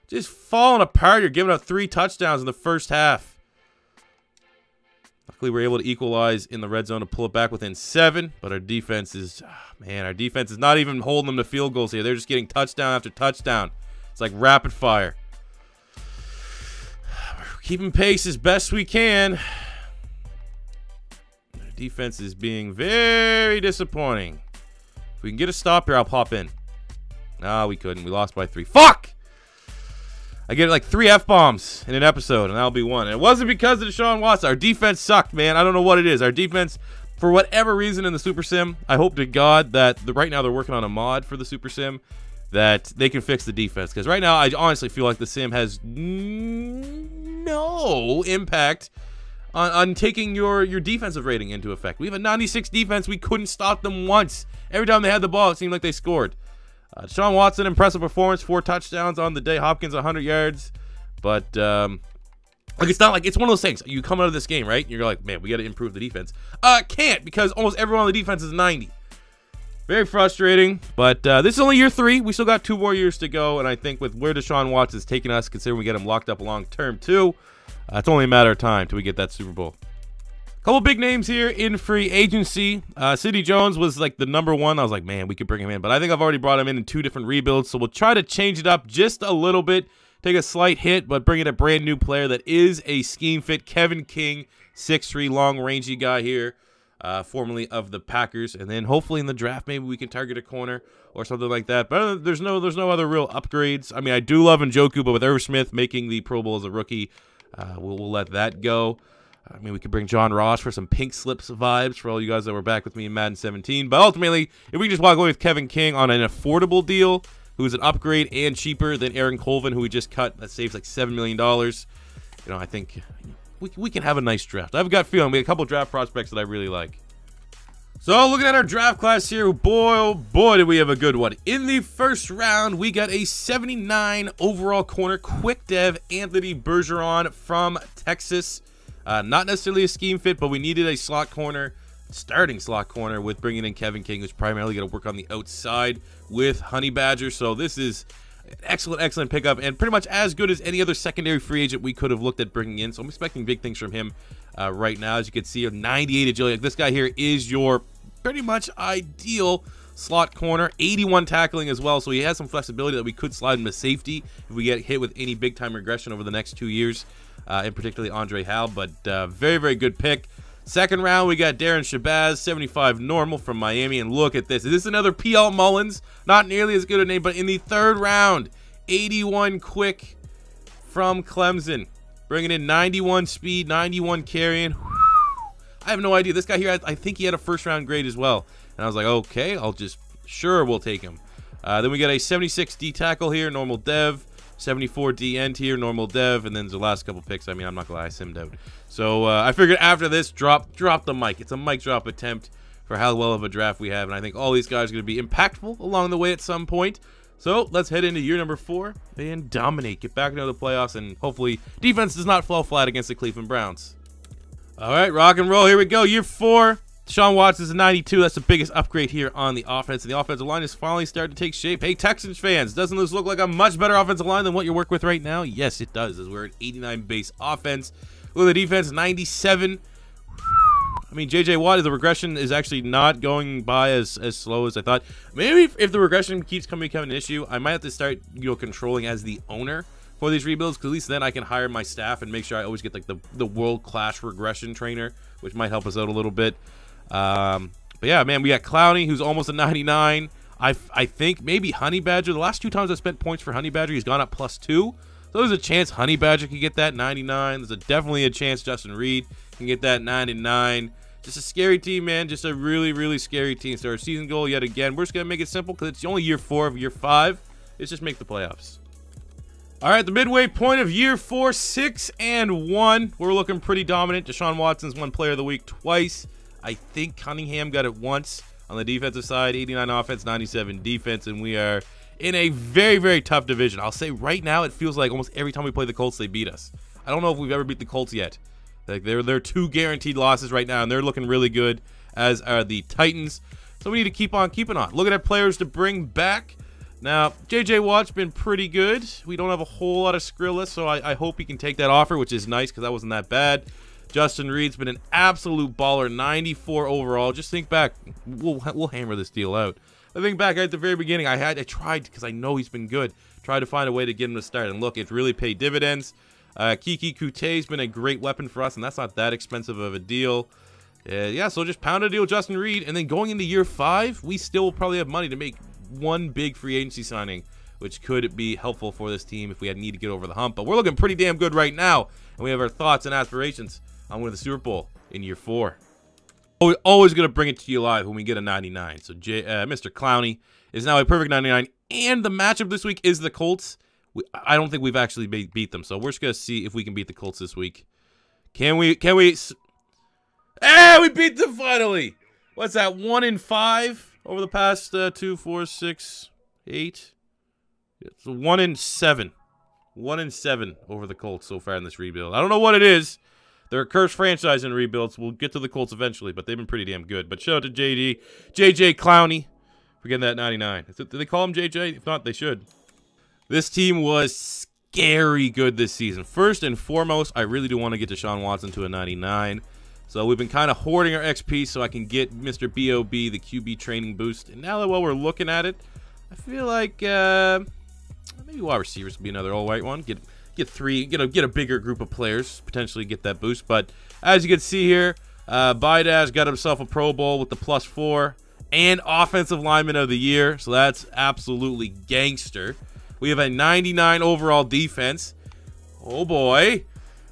Just falling apart. You're giving up 3 touchdowns in the first half. Luckily, we're able to equalize in the red zone to pull it back within 7. But our defense is, man, our defense is not even holding them to field goals here. They're just getting touchdown after touchdown. It's like rapid fire. We're keeping pace as best we can. Our defense is being very disappointing. If we can get a stop here, I'll pop in. No, we couldn't. We lost by 3. Fuck! I get like 3 F-bombs in an episode, and that'll be 1. And it wasn't because of Deshaun Watson. Our defense sucked, man. I don't know what it is. Our defense, for whatever reason in the Super Sim, I hope to God that right now they're working on a mod for the Super Sim that they can fix the defense. Because right now, I honestly feel like the Sim has no impact on taking your defensive rating into effect. We have a 96 defense. We couldn't stop them once. Every time they had the ball, it seemed like they scored. Deshaun Watson, impressive performance, 4 touchdowns on the day. Hopkins, 100 yards. But, like, it's not like, it's one of those things. You come out of this game, right? You're like, man, we got to improve the defense. Can't, because almost everyone on the defense is 90. Very frustrating. But this is only year 3. We still got 2 more years to go. And I think with where Deshaun Watson is taking us, considering we get him locked up long term, too, it's only a matter of time till we get that Super Bowl. Couple big names here in free agency. Sidney Jones was like the #1. I was like, man, we could bring him in. But I think I've already brought him in 2 different rebuilds. So we'll try to change it up just a little bit. Take a slight hit, but bring in a brand new player that is a scheme fit. Kevin King, 6'3", long, rangy guy here, formerly of the Packers. And then hopefully in the draft, maybe we can target a corner or something like that. But there's no other real upgrades. I mean, I do love Njoku, but with Irv Smith making the Pro Bowl as a rookie, we'll let that go. I mean, we could bring John Ross for some pink slips vibes for all you guys that were back with me in Madden 17. But ultimately, if we just walk away with Kevin King on an affordable deal, who's an upgrade and cheaper than Aaron Colvin, who we just cut, that saves like $7 million. You know, I think we can have a nice draft. I've got a feeling we have a couple draft prospects that I really like. So, looking at our draft class here, boy, oh boy, did we have a good one. In the first round, we got a 79 overall corner, quick dev, Anthony Bergeron from Texas. Not necessarily a scheme fit, but we needed a slot corner, starting slot corner, with bringing in Kevin King, who's primarily going to work on the outside with Honey Badger. So this is an excellent pickup, and pretty much as good as any other secondary free agent we could have looked at bringing in. So I'm expecting big things from him right now. As you can see, a 98 agility. This guy here is your pretty much ideal slot corner, 81 tackling as well, so he has some flexibility that we could slide him to safety if we get hit with any big-time regression over the next 2 years. And particularly Andre Hal, but very good pick. Second round, we got Darren Shabazz, 75 normal from Miami, and look at this. Is this another PL Mullins? Not nearly as good a name, but in the third round, 81 quick from Clemson, bringing in 91 speed, 91 carrying. I have no idea. This guy here, I think he had a first-round grade as well, and I was like, okay, we'll take him. Then we got a 76 D tackle here, normal dev. 74 D end here, normal dev, and then the last couple picks, I mean, I'm not gonna lie, I simmed out. So I figured after this, drop the mic. It's a mic drop attempt for how well of a draft we have, and I think all these guys are gonna be impactful along the way at some point. So let's head into year number 4 and dominate, get back into the playoffs, and hopefully defense does not fall flat against the Cleveland Browns. All right, rock and roll, here we go, year 4. Deshaun Watson is a 92. That's the biggest upgrade here on the offense. And the offensive line is finally starting to take shape. Hey, Texans fans, doesn't this look like a much better offensive line than what you work with right now? Yes, it does, as we're an 89 base offense. Look at the defense, 97. I mean, J.J. Watt, the regression is actually not going by as slow as I thought. Maybe if the regression keeps becoming an issue, I might have to start, controlling as the owner for these rebuilds, because at least then I can hire my staff and make sure I always get like the world-class regression trainer, which might help us out a little bit. But yeah, man, we got Clowney, who's almost a 99. I think maybe Honey Badger. The last 2 times I spent points for Honey Badger, he's gone up +2. So there's a chance Honey Badger can get that 99. There's definitely a chance Justin Reed can get that 99. Just a scary team, man. Just a really scary team. So our season goal, yet again, we're just going to make it simple because it's only year 4 of year 5. It's just make the playoffs. All right, the midway point of year 4, 6-1. We're looking pretty dominant. Deshaun Watson's won Player of the Week twice. I think Cunningham got it once on the defensive side, 89 offense, 97 defense, and we are in a very tough division. I'll say right now it feels like almost every time we play the Colts, they beat us. I don't know if we've ever beat the Colts yet. Like they're 2 guaranteed losses right now, and they're looking really good. as are the Titans. So we need to keep on keeping on. Looking at players to bring back. Now, J.J. Watt's been pretty good. We don't have a whole lot of Scariest, so I hope he can take that offer, which is nice because that wasn't that bad. Justin Reed's been an absolute baller, 94 overall. Just think back. We'll hammer this deal out. I think back at the very beginning, I tried, because I know he's been good, tried to find a way to get him to start. And look, it's really paid dividends. Kiki Kute's been a great weapon for us, and that's not that expensive of a deal. Yeah, so just pound a deal with Justin Reed, and then going into year 5, we still will probably have money to make one big free agency signing, which could be helpful for this team if we need to get over the hump. But we're looking pretty damn good right now, and we have our thoughts and aspirations on winning the Super Bowl in year 4. We're always going to bring it to you live when we get a 99. So Mr. Clowney is now a perfect 99, and the matchup this week is the Colts. I don't think we've actually beat them, so we're just going to see if we can beat the Colts this week. Can we? Hey, we beat them finally! What's that, 1-5 over the past 2, 4, 6, 8? It's 1-7. 1-7 over the Colts so far in this rebuild. I don't know what it is. They're a cursed franchise in rebuilds. We'll get to the Colts eventually, but they've been pretty damn good. But shout out to JJ Clowney for getting that 99. Do they call him JJ? If not, they should. This team was scary good this season. First and foremost, I really do want to get Deshaun Watson to a 99. So we've been kind of hoarding our XP so I can get Mr. B.O.B., the QB training boost. And now that while we're looking at it, I feel like maybe wide receivers would be another all-white one. Get a bigger group of players, potentially get that boost. But as you can see here, Bidas got himself a Pro Bowl with the +4 and Offensive Lineman of the Year. So that's absolutely gangster. We have a 99 overall defense. Oh boy.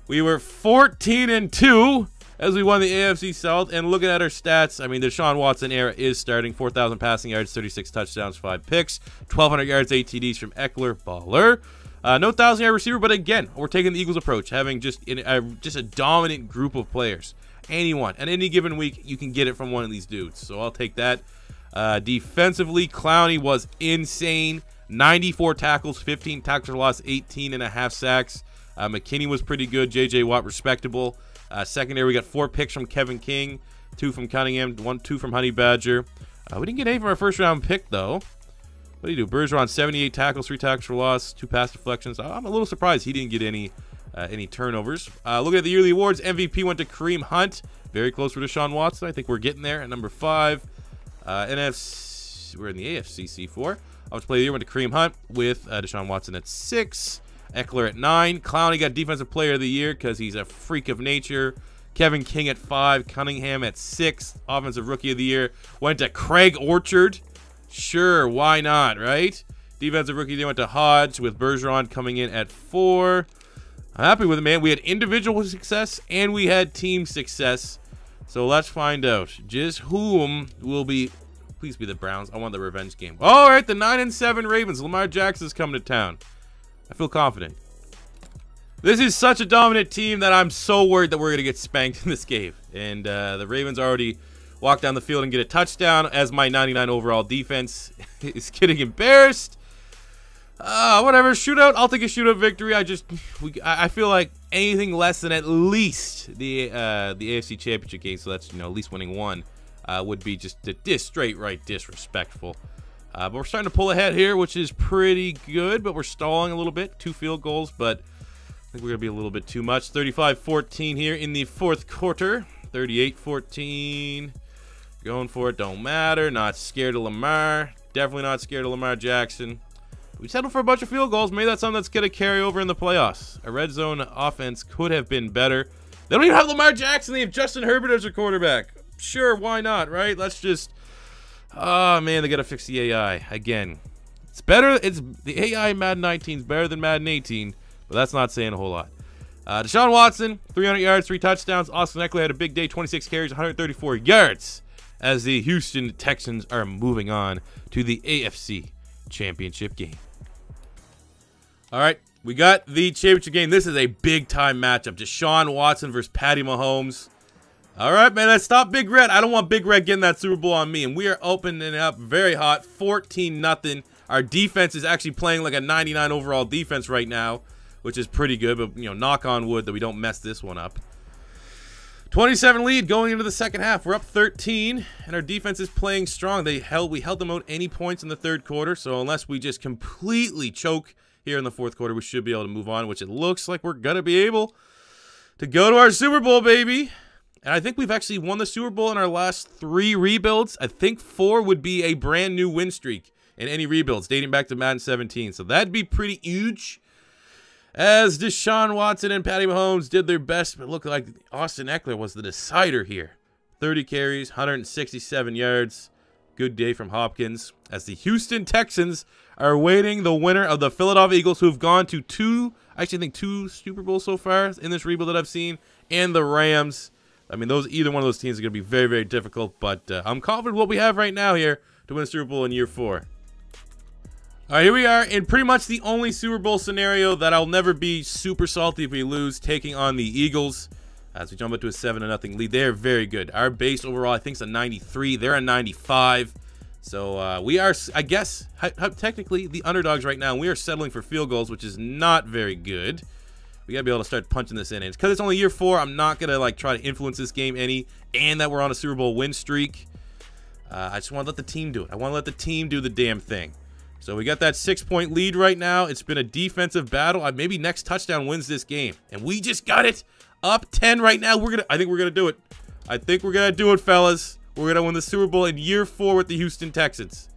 We were 14-2 as we won the AFC South. And looking at our stats, I mean, the Deshaun Watson era is starting. 4,000 passing yards, 36 touchdowns, 5 picks, 1,200 yards, 8 TDs from Eckler. Baller. No 1,000-yard receiver, but again, we're taking the Eagles approach, having just a dominant group of players. Anyone, at any given week, you can get it from one of these dudes. So I'll take that. Defensively, Clowney was insane. 94 tackles, 15 tackles for loss, 18.5 sacks. McKinney was pretty good. J.J. Watt, respectable. Secondary, we got 4 picks from Kevin King, 2 from Cunningham, 2 from Honey Badger. We didn't get any from our first-round pick, though. What do you do? Bergeron, 78 tackles, 3 tackles for loss, 2 pass deflections. I'm a little surprised he didn't get any turnovers. Looking at the yearly awards, MVP went to Kareem Hunt. Very close for Deshaun Watson. I think we're getting there at number 5. NFC, we're in the AFC C4. Offensive Player of the Year went to Kareem Hunt with Deshaun Watson at 6. Eckler at 9. Clowney got Defensive Player of the Year because he's a freak of nature. Kevin King at 5. Cunningham at 6. Offensive Rookie of the Year went to Craig Orchard. Sure, why not, right? Defensive Rookie of the Year went to Hodge with Bergeron coming in at 4. I'm happy with it, man. We had individual success and we had team success. So let's find out just whom will be. Please be the Browns. I want the revenge game. All right, the 9-7 Ravens. Lamar Jackson's coming to town. I feel confident. This is such a dominant team that I'm so worried that we're going to get spanked in this game. And the Ravens already walk down the field and get a touchdown as my 99 overall defense is getting embarrassed. Whatever, shootout. I'll take a shootout victory. I feel like anything less than at least the AFC Championship game, so that's at least winning 1, would be just straight right disrespectful. But we're starting to pull ahead here, which is pretty good. But we're stalling a little bit. 2 field goals, but I think we're gonna be a little bit too much. 35-14 here in the 4th quarter. 38-14. Going for it. Don't matter. Not scared of Lamar. Definitely not scared of Lamar Jackson. We settled for a bunch of field goals. Maybe that's something that's going to carry over in the playoffs. A red zone offense could have been better. They don't even have Lamar Jackson. They have Justin Herbert as their quarterback. Sure, why not, right? Let's just... Oh, man, they got to fix the AI. Again, it's better. The AI in Madden 19 is better than Madden 18, but that's not saying a whole lot. Deshaun Watson, 300 yards, 3 touchdowns. Austin Eckler had a big day, 26 carries, 134 yards, as the Houston Texans are moving on to the AFC Championship game. All right, we got the championship game. This is a big-time matchup. Deshaun Watson versus Patty Mahomes. All right, man, let's stop Big Red. I don't want Big Red getting that Super Bowl on me, and we are opening up very hot, 14-0. Our defense is actually playing like a 99 overall defense right now, which is pretty good, but, knock on wood that we don't mess this one up. 27 lead going into the second half. We're up 13, and our defense is playing strong. We held them out any points in the third quarter, so unless we just completely choke here in the fourth quarter, we should be able to move on, which it looks like we're going to be able to go to our Super Bowl, baby. And I think we've actually won the Super Bowl in our last 3 rebuilds. I think 4 would be a brand new win streak in any rebuilds dating back to Madden 17, so that'd be pretty huge. As Deshaun Watson and Patty Mahomes did their best, but it looked like Austin Eckler was the decider here. 30 carries, 167 yards. Good day from Hopkins. As the Houston Texans are awaiting the winner of the Philadelphia Eagles, who have gone to 2 Super Bowls so far in this rebuild that I've seen, and the Rams. I mean, either one of those teams are going to be very, very difficult, but I'm confident what we have right now here to win a Super Bowl in year 4. All right, here we are in pretty much the only Super Bowl scenario that I'll never be super salty if we lose, taking on the Eagles as we jump up to a 7-0 lead. They're very good. Our base overall, I think, is a 93. They're a 95. So we are, I guess, technically the underdogs right now. We are settling for field goals, which is not very good. We got to be able to start punching this in. And because it's only year 4, I'm not going to try to influence this game any, and that we're on a Super Bowl win streak. I just want to let the team do it. I want to let the team do the damn thing. So we got that 6-point lead right now. It's been a defensive battle. Maybe next touchdown wins this game. And we just got it up 10 right now. I think we're going to do it. I think we're going to do it, fellas. We're going to win the Super Bowl in year 4 with the Houston Texans.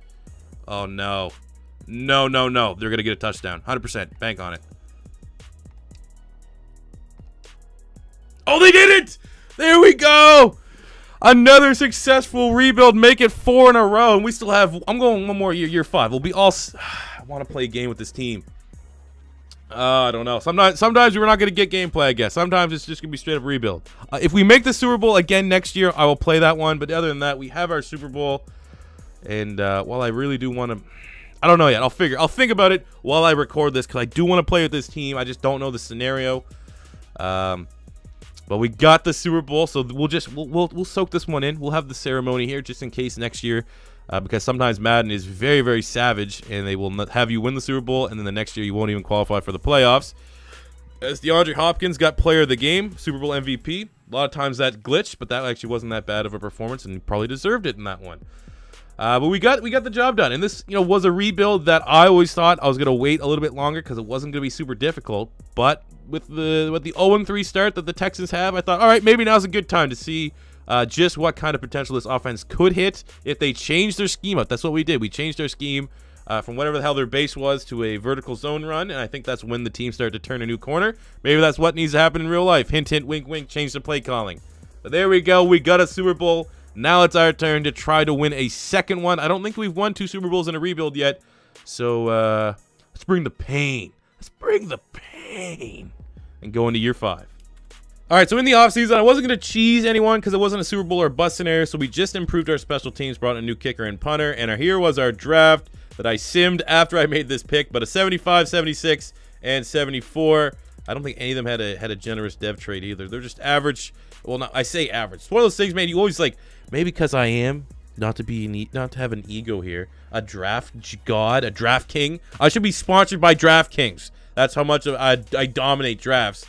Oh, no. No. They're going to get a touchdown. 100%. Bank on it. Oh, they did it! There we go! Another successful rebuild. Make it 4 in a row. And we still have... I'm going one more year, year 5. We'll be all... I want to play a game with this team. I don't know. Sometimes we're not going to get gameplay, I guess. Sometimes it's just going to be straight up rebuild. If we make the Super Bowl again next year, I will play that one. But other than that, we have our Super Bowl. And while I really do want to... I don't know yet. I'll think about it while I record this, because I do want to play with this team. I just don't know the scenario. But we got the Super Bowl, so we'll soak this one in. We'll have the ceremony here just in case next year, because sometimes Madden is very, very savage, and they will not have you win the Super Bowl, and then the next year you won't even qualify for the playoffs. As DeAndre Hopkins got player of the game, Super Bowl MVP. A lot of times that glitched, but that actually wasn't that bad of a performance, and he probably deserved it in that one. But we got the job done, and this was a rebuild that I always thought I was gonna wait a little bit longer because it wasn't gonna be super difficult, but with the 0-3 start that the Texans have, I thought, all right, maybe now's a good time to see just what kind of potential this offense could hit if they change their scheme up. That's what we did. We changed our scheme from whatever the hell their base was to a vertical zone run, and I think that's when the team started to turn a new corner. Maybe that's what needs to happen in real life. Hint, hint, wink, wink, change the play calling. But there we go. We got a Super Bowl. Now it's our turn to try to win a second one. I don't think we've won 2 Super Bowls in a rebuild yet, so let's bring the pain. Let's bring the pain and go into year 5. All right, so in the offseason, I wasn't going to cheese anyone because it wasn't a Super Bowl or bust scenario, so we just improved our special teams, brought in a new kicker and punter, and here was our draft that I simmed after I made this pick, but a 75, 76, and 74. I don't think any of them had a generous dev trade either. They're just average. Well, no, I say average. It's one of those things, man, you always maybe because I am, not to have an ego here, a draft god, a draft king. I should be sponsored by DraftKings. That's how much I dominate drafts.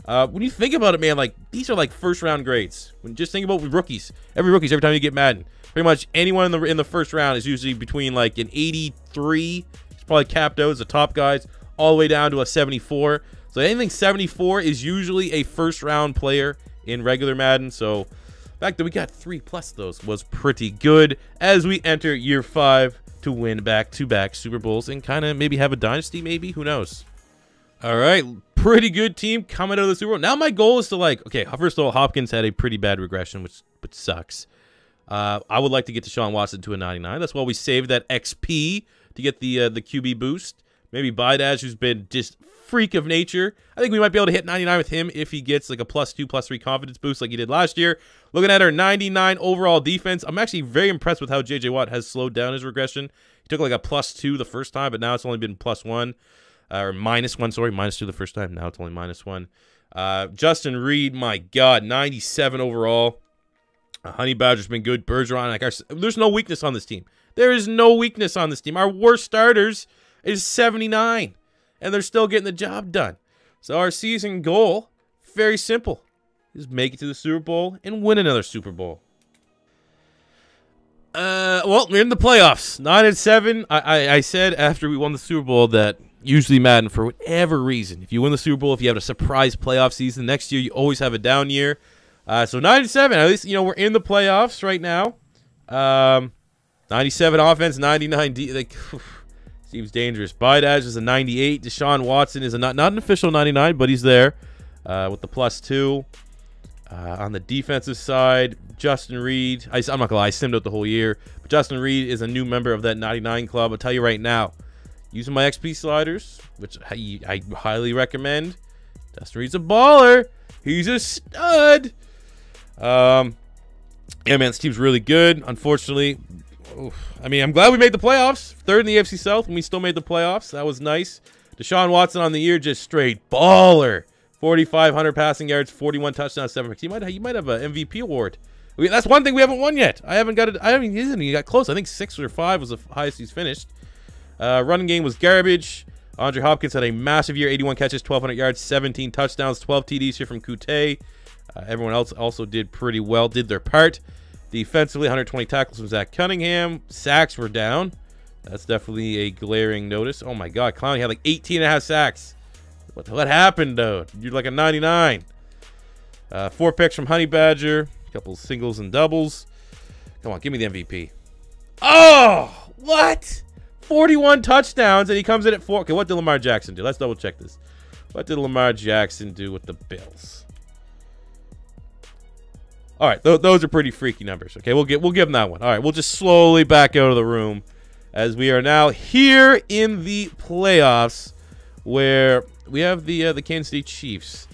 When you think about it, man, these are first round grades. Just think about rookies. Every time you get Madden, pretty much anyone in the first round is usually between an 83. It's probably capped out as the top guys, all the way down to a 74. So anything 74 is usually a first round player in regular Madden. So the fact that we got 3+ those was pretty good as we enter year 5 to win back-to-back Super Bowls and kind of maybe have a dynasty, maybe, who knows. All right, pretty good team coming out of the Super Bowl. Now my goal is to okay, first of all, Hopkins had a pretty bad regression, which sucks. I would like to get Deshaun Watson to a 99. That's why we saved that XP to get the QB boost. Maybe Bidaz, who's been just freak of nature. I think we might be able to hit 99 with him if he gets a +2, +3 confidence boost like he did last year. Looking at our 99 overall defense, I'm actually very impressed with how J.J. Watt has slowed down his regression. He took a +2 the first time, but now it's only been +1. Or -1, sorry. -2 the first time. Now it's only -1. Justin Reed, my God, 97 overall. Honey Badger's been good. Bergeron, there's no weakness on this team. There is no weakness on this team. Our worst starters is 79, and they're still getting the job done. So our season goal, very simple. is make it to the Super Bowl and win another Super Bowl. Well, we're in the playoffs. 9-7. I said after we won the Super Bowl that usually Madden, for whatever reason, if you win the Super Bowl, if you have a surprise playoff season, next year you always have a down year. So 9-7. At least, you know, we're in the playoffs right now. 97 offense, 99 D. Like, seems dangerous. Bidaz is a 98. Deshaun Watson is a not an official 99, but he's there with the +2. On the defensive side, Justin Reed. I'm not gonna lie, I simmed out the whole year. But Justin Reed is a new member of that 99 club. I'll tell you right now, using my XP sliders, which I highly recommend. Justin Reed's a baller. He's a stud. Yeah, man, this team's really good. Unfortunately, I mean, I'm glad we made the playoffs. Third in the AFC South, and we still made the playoffs. That was nice. Deshaun Watson on the year, just straight baller. 4,500 passing yards, 41 touchdowns, 7 picks. He might have an MVP award. I mean, that's one thing we haven't won yet. I haven't got it. He got close. I think 6 or 5 was the highest he's finished. Running game was garbage. DeAndre Hopkins had a massive year, 81 catches, 1,200 yards, 17 touchdowns, 12 TDs here from Kute. Everyone else also did pretty well, did their part. Defensively, 120 tackles from Zach Cunningham. Sacks were down. That's definitely a glaring notice. Oh, my God. Clowney had like 18.5 sacks. What happened, though? You're like a 99. 4 picks from Honey Badger. A couple singles and doubles. Come on, give me the MVP. Oh, what? 41 touchdowns, and he comes in at 4. Okay, what did Lamar Jackson do? Let's double check this. What did Lamar Jackson do with the Bills? All right, those are pretty freaky numbers. Okay, we'll give them that one. All right, we'll just slowly back out of the room as we are now here in the playoffs, where we have the Kansas City Chiefs.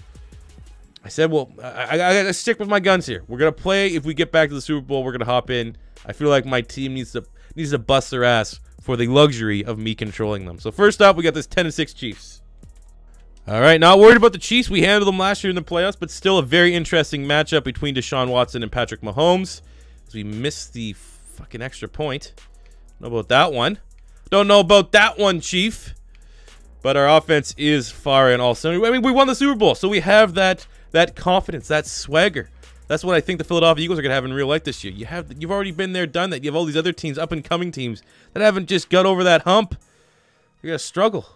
I said, well, I gotta stick with my guns here. We're gonna play. If we get back to the Super Bowl, we're gonna hop in. I feel like my team needs to bust their ass for the luxury of me controlling them. So first up, we got this 10-6 Chiefs. All right, not worried about the Chiefs. We handled them last year in the playoffs, but still a very interesting matchup between Deshaun Watson and Patrick Mahomes. As we missed the fucking extra point. Don't know about that one. Don't know about that one, Chief. But our offense is firing all cylinders. I mean, we won the Super Bowl, so we have that confidence, that swagger. That's what I think the Philadelphia Eagles are gonna have in real life this year. You've already been there, done that. You have all these other teams, up and coming teams, that haven't just got over that hump. You're gonna struggle.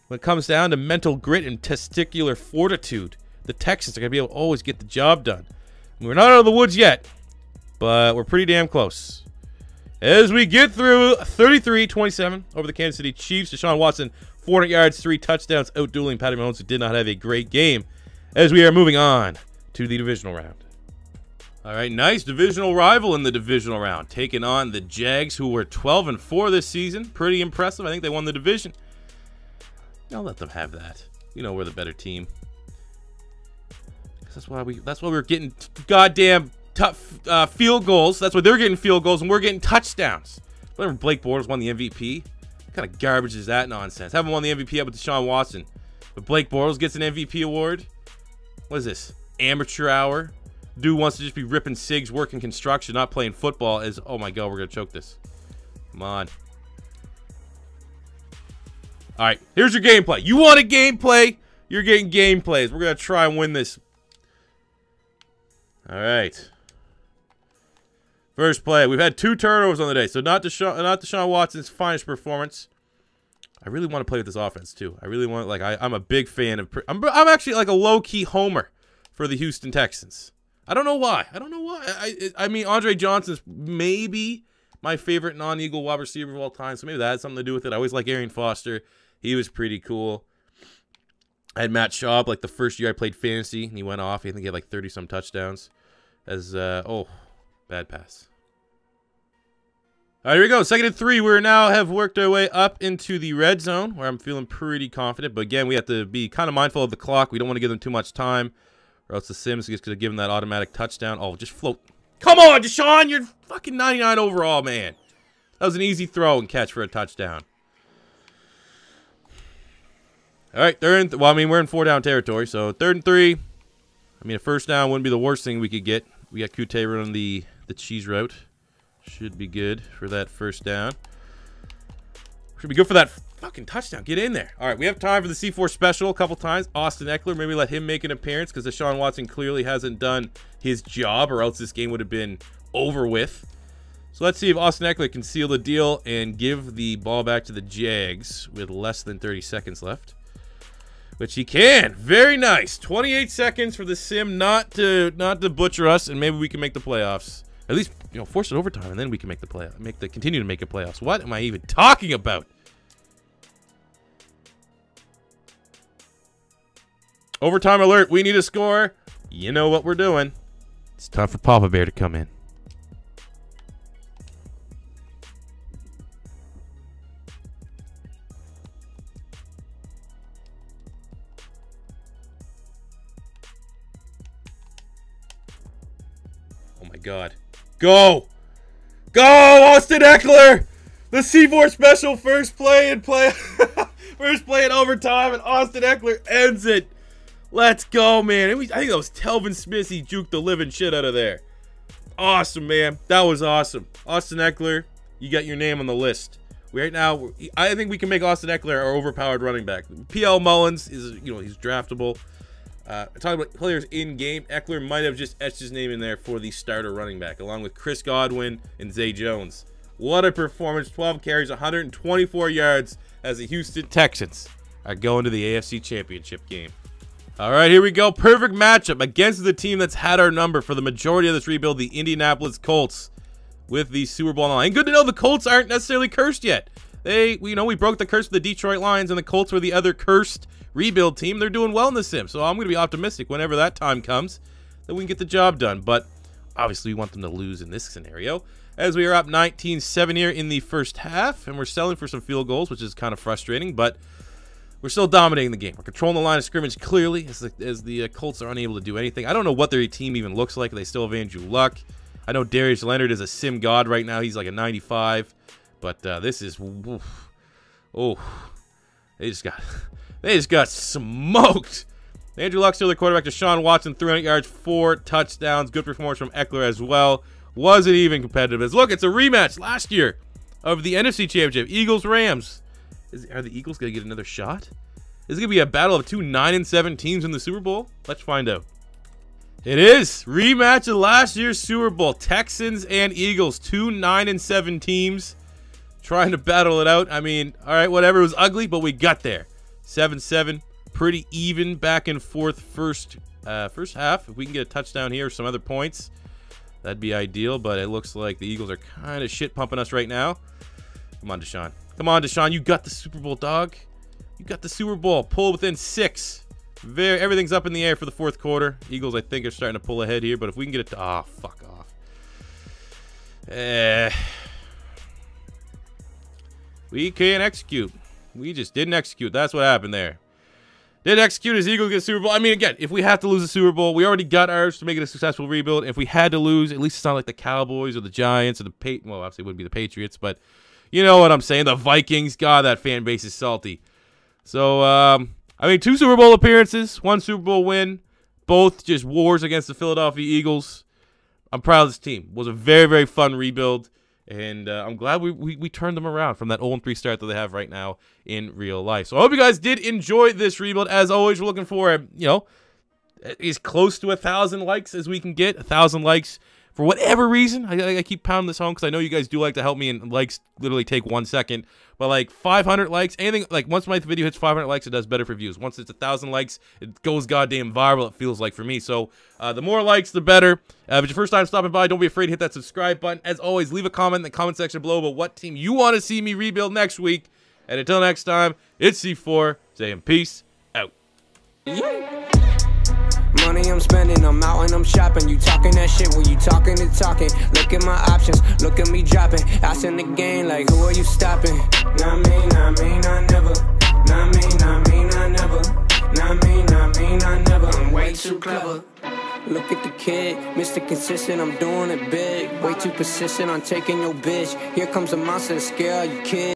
When it comes down to mental grit and testicular fortitude, the Texans are going to be able to always get the job done. We're not out of the woods yet, but we're pretty damn close. As we get through 33-27 over the Kansas City Chiefs, Deshaun Watson, 400 yards, 3 touchdowns, outdueling Patrick Mahomes, who did not have a great game. As we are moving on to the divisional round. All right, nice divisional rival in the divisional round, taking on the Jags, who were 12-4 this season. Pretty impressive. I think they won the division. I'll let them have that. You know we're the better team. That's why we're getting goddamn tough field goals. That's why they're getting field goals and we're getting touchdowns. Whenever Blake Bortles won the MVP, what kind of garbage is that nonsense? Haven't won the MVP yet with Deshaun Watson, but Blake Bortles gets an MVP award. What is this? Amateur hour? Dude wants to just be ripping cigs, working construction, not playing football. Oh my God, we're gonna choke this. Come on. All right, here's your gameplay. You want a gameplay? You're getting gameplays. We're going to try and win this. All right. First play. We've had 2 turnovers on the day, so not Deshaun Watson's finest performance. I really want to play with this offense, too. I really want, like, I'm a big fan of... I'm actually, like, a low-key homer for the Houston Texans. I don't know why. I mean, Andre Johnson's maybe my favorite non-Eagle wide receiver of all time, so maybe that has something to do with it. I always like Arian Foster. He was pretty cool. I had Matt Schaub, like the first year I played fantasy, and he went off. I think he had like 30-some touchdowns. Oh, bad pass. All right, here we go. 2nd and 3. We now have worked our way up into the red zone, where I'm feeling pretty confident. But again, we have to be kind of mindful of the clock. We don't want to give them too much time, or else the Sims is going to give them that automatic touchdown. Oh, just float. Come on, Deshaun. You're fucking 99 overall, man. That was an easy throw and catch for a touchdown. All right, we're in 4-down territory, so 3rd and 3. I mean, a first down wouldn't be the worst thing we could get. We got Kute running the cheese route. Should be good for that first down. Should be good for that. Fuck. fucking touchdown. Get in there. All right, we have time for the C4 special a couple times. Austin Ekeler, maybe let him make an appearance because Deshaun Watson clearly hasn't done his job, or else this game would have been over with. So let's see if Austin Ekeler can seal the deal and give the ball back to the Jags with less than 30 seconds left. Which he can. Very nice. 28 seconds for the sim not to butcher us, and maybe we can make the playoffs. At least, you know, force it overtime, and then we can make the continue to make the playoffs. What am I even talking about? Overtime alert. We need a score. You know what we're doing. It's time for Papa Bear to come in. Oh my God. Go! Go, Austin Ekeler! The C4 special first play in overtime, and Austin Ekeler ends it. Let's go, man. I think that was Telvin Smith. He juked the living shit out of there. Awesome, man. That was awesome. Austin Ekeler, you got your name on the list. Right now, I think we can make Austin Ekeler our overpowered running back. PL Mullins is, you know, he's draftable. Talking about players in game, Ekeler might have just etched his name in there for the starter running back, along with Chris Godwin and Zay Jones. What a performance. 12 carries, 124 yards as the Houston Texans are going to the AFC Championship game. All right, here we go. Perfect matchup against the team that's had our number for the majority of this rebuild, the Indianapolis Colts, with the Super Bowl on the line. Good to know the Colts aren't necessarily cursed yet. We broke the curse of the Detroit Lions, and the Colts were the other cursed rebuild team. They're doing well in the sim, so I'm going to be optimistic whenever that time comes that we can get the job done. But obviously, we want them to lose in this scenario, as we are up 19-7 here in the first half, and we're selling for some field goals, which is kind of frustrating, but we're still dominating the game. We're controlling the line of scrimmage clearly, as the Colts are unable to do anything. I don't know what their team even looks like. They still have Andrew Luck. I know Darius Leonard is a sim god right now. He's like a 95, but this is, oof. Oh, they just got smoked. Andrew Luck still the quarterback. Deshaun Watson, 300 yards, 4 touchdowns. Good performance from Ekeler as well. Wasn't even competitive. As look, it's a rematch last year of the NFC Championship. Eagles-Rams. Are the Eagles going to get another shot? Is it going to be a battle of two 9-7 teams in the Super Bowl? Let's find out. It is. Rematch of last year's Super Bowl. Texans and Eagles. Two 9-7 teams trying to battle it out. I mean, all right, whatever. It was ugly, but we got there. 7-7. Pretty even back and forth first half. If we can get a touchdown here or some other points, that'd be ideal. But it looks like the Eagles are kind of shit pumping us right now. Come on, Deshaun. Come on, Deshaun. You got the Super Bowl, dog. You got the Super Bowl. Pull within 6. Everything's up in the air for the fourth quarter. Eagles, I think, are starting to pull ahead here. But if we can get it to... Ah, fuck off. We can't execute. We just didn't execute. That's what happened there. Didn't execute as Eagles get Super Bowl. I mean, again, if we have to lose the Super Bowl, we already got ours to make it a successful rebuild. If we had to lose, at least it's not like the Cowboys or the Giants or the well, obviously it would be the Patriots, but you know what I'm saying. The Vikings, God, that fan base is salty. So, I mean, 2 Super Bowl appearances, 1 Super Bowl win, both just wars against the Philadelphia Eagles. I'm proud of this team. It was a very, very fun rebuild. And I'm glad we turned them around from that 0-3 start that they have right now in real life. So I hope you guys did enjoy this rebuild. As always, we're looking for, you know, as close to 1,000 likes as we can get. 1,000 likes. For whatever reason, I keep pounding this home because I know you guys do like to help me, and likes literally take 1 second. But like 500 likes, anything, like once my video hits 500 likes, it does better for views. Once it's 1,000 likes, it goes goddamn viral, it feels like for me. So the more likes, the better. If it's your first time stopping by, don't be afraid to hit that subscribe button. As always, leave a comment in the comment section below about what team you want to see me rebuild next week. And until next time, it's C4 saying peace out. Money I'm spending, I'm out and I'm shopping. You talking that shit when you talking and talking. Look at my options, look at me dropping. Ass in the game, like who are you stopping? Not me, not me, not never. Not me, not me, not never. Not me, not me, not never. I'm way too clever. Look at the kid, Mr. Consistent, I'm doing it big. Way too persistent on taking your bitch. Here comes a monster to scare all you kids.